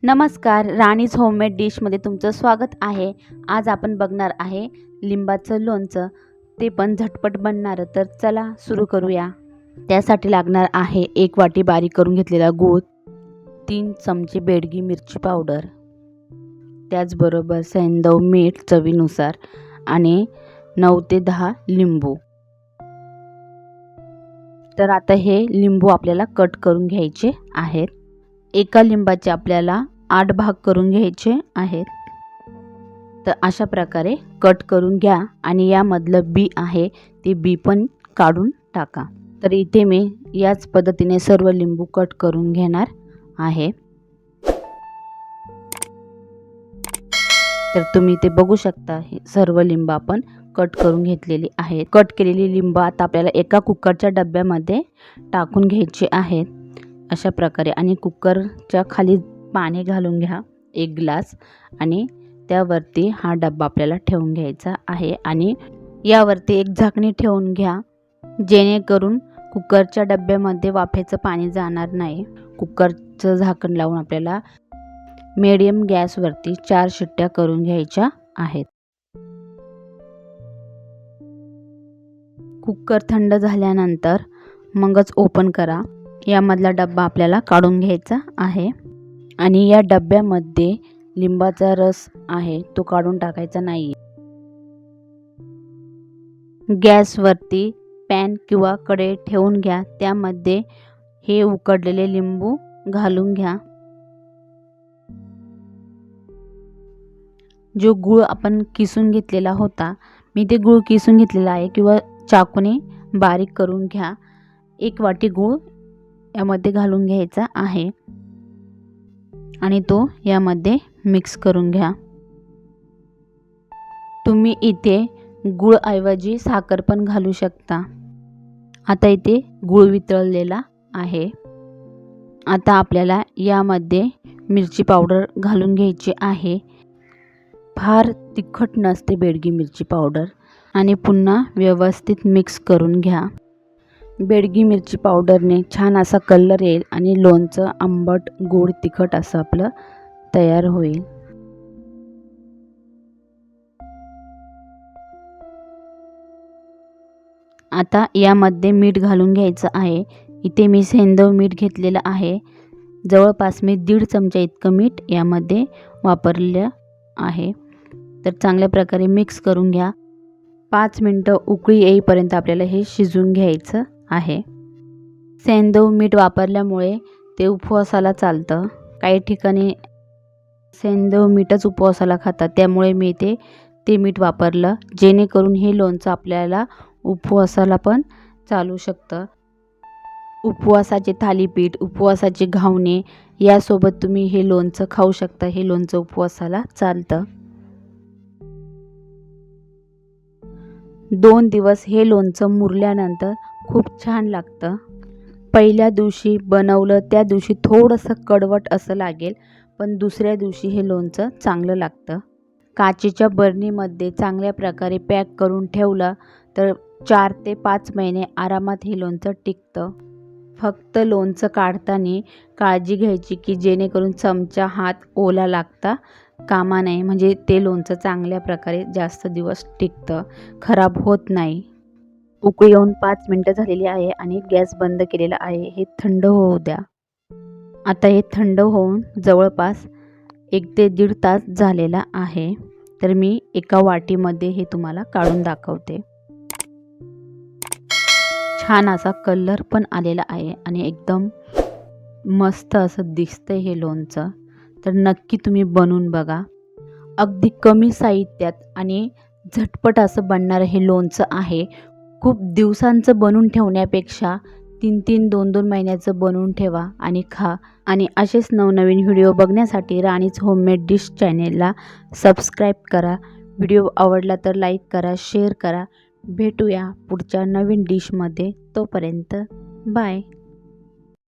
नमस्कार, राणीज होममेड डिशमध्ये तुमचं स्वागत आहे। आज आपण बघणार आहे लिंबाचं लोणचं, ते पण झटपट बनणारं। तर चला सुरू करूया। त्यासाठी लागणार आहे 1 वाटी बारीक करून घेतलेला गूळ, 3 चमचे बेडगी मिरची पावडर, त्याचबरोबर सैंधव मीठ चवीनुसार आणि 9 ते 10 लिंबू। तर आता हे लिंबू आपल्याला कट करून घ्यायचे आहेत। एका लिंबाचे आपल्याला 8 भाग करून घ्यायचे आहेत। तर अशा प्रकारे कट करून घ्या आणि यामधलं बी आहे ते बी पण काढून टाका। तर इथे मी याच पद्धतीने सर्व लिंबू कट करून घेणार आहे। तर तुम्ही ते बघू शकता, हे सर्व लिंब आपण कट करून घेतलेली आहेत। कट केलेली लिंब आता आपल्याला एका कुकरच्या डब्यामध्ये टाकून घ्यायचे आहेत अशा प्रकारे। आणि कुकरच्या खाली पाणी घालून घ्या 1 ग्लास आणि त्यावरती हा डब्बा आपल्याला ठेवून घ्यायचा आहे। आणि यावरती एक झाकणी ठेवून घ्या, जेणेकरून कुकरच्या डब्यामध्ये वाफेचं पाणी जाणार नाही। कुकरचं झाकण लावून आपल्याला मीडियम गॅसवरती 4 शिट्ट्या करून घ्यायच्या आहेत। कुकर थंड झाल्यानंतर मगच ओपन करा। यामधला डब्बा आपल्याला काढून घ्यायचा आहे आणि या डब्यामध्ये लिंबाचा रस आहे तो काढून टाकायचा नाही। गॅसवरती पॅन किंवा कढई ठेवून घ्या, त्यामध्ये हे उकडलेले लिंबू घालून घ्या। जो गूळ आपण किसून घेतलेला होता, मी ते गूळ किसून घेतलेला आहे किंवा चाकूने बारीक करून घ्या। 1 वाटी गूळ यामध्ये घालून घ्यायचा आहे आणि तो यामध्ये मिक्स करून घ्या। तुम्ही इथे गूळ ऐवजी साखर पण घालू शकता। आता इथे गूळ वितळलेला आहे। आता आपल्याला यामध्ये मिरची पावडर घालून घ्यायची आहे। फार तिखट नसते बेडगी मिरची पावडर। आणि पुन्हा व्यवस्थित मिक्स करून घ्या। बेडगी मिरची पावडरने छान असा कलर येईल आणि लोणचं आंबट गोड तिखट असं आपलं तयार होईल। आता यामध्ये मीठ घालून घ्यायचं आहे। इथे मी सैंधव मीठ घेतलेलं आहे। जवळपास मी 1.5 चमचा इतकं मीठ यामध्ये वापरलं आहे। तर चांगल्या प्रकारे मिक्स करून घ्या। 5 मिनिटं उकळी येईपर्यंत आपल्याला हे शिजवून घ्यायचं आहे। सैंधव मीठ वापरल्यामुळे ते उपवासाला चालतं। काही ठिकाणी सैंधव मीठच उपवासाला खातात, त्यामुळे मी ते मीठ वापरलं, जेणेकरून हे लोणचं आपल्याला उपवासाला पण चालू शकतं। उपवासाचे थालीपीठ, उपवासाचे घावणे यासोबत तुम्ही हे लोणचं खाऊ शकता। हे लोणचं उपवासाला चालतं। 2 दिवस हे लोणचं मुरल्यानंतर खूप छान लागतं। पहिल्या दिवशी बनवलं त्या दिवशी थोडंसं कडवट असं लागेल, पण दुसऱ्या दिवशी हे लोणचं चांगलं लागतं। काचेच्या बरणीमध्ये चांगल्या प्रकारे पॅक करून ठेवलं तर 4 ते 5 महिने आरामात हे लोणचं टिकतं। फक्त लोणचं काढताना काळजी घ्यायची की जेणेकरून चमचा हात ओला लागता कामा नये, म्हणजे ते लोणचं चांगल्या प्रकारे जास्त दिवस टिकतं, खराब होत नाही। उकळी येऊन 5 मिनिटं झालेली आहे आणि गॅस बंद केलेला आहे। हे थंड होऊ द्या। आता हे थंड होऊन जवळपास 1 ते 1.5 तास झालेला आहे। तर मी एका वाटीमध्ये हे तुम्हाला काढून दाखवते। छान असा कलर पण आलेला आहे आणि एकदम मस्त असं दिसतंय हे लोणचं। तर नक्की तुम्ही बनवून बघा। अगदी कमी साहित्यात आणि झटपट असं बनणारं हे लोणचं आहे। खूप दिवसांचं बनवून ठेवण्यापेक्षा 3-3, 2-2 महिन्याचं बनवून ठेवा आणि खा। आणि असेच नवनवीन व्हिडिओ बघण्यासाठी राणीज होममेड डिश चॅनेलला सबस्क्राईब करा। व्हिडिओ आवडला तर लाईक करा, शेअर करा। भेटूया पुढच्या नवीन डिशमध्ये। तोपर्यंत बाय।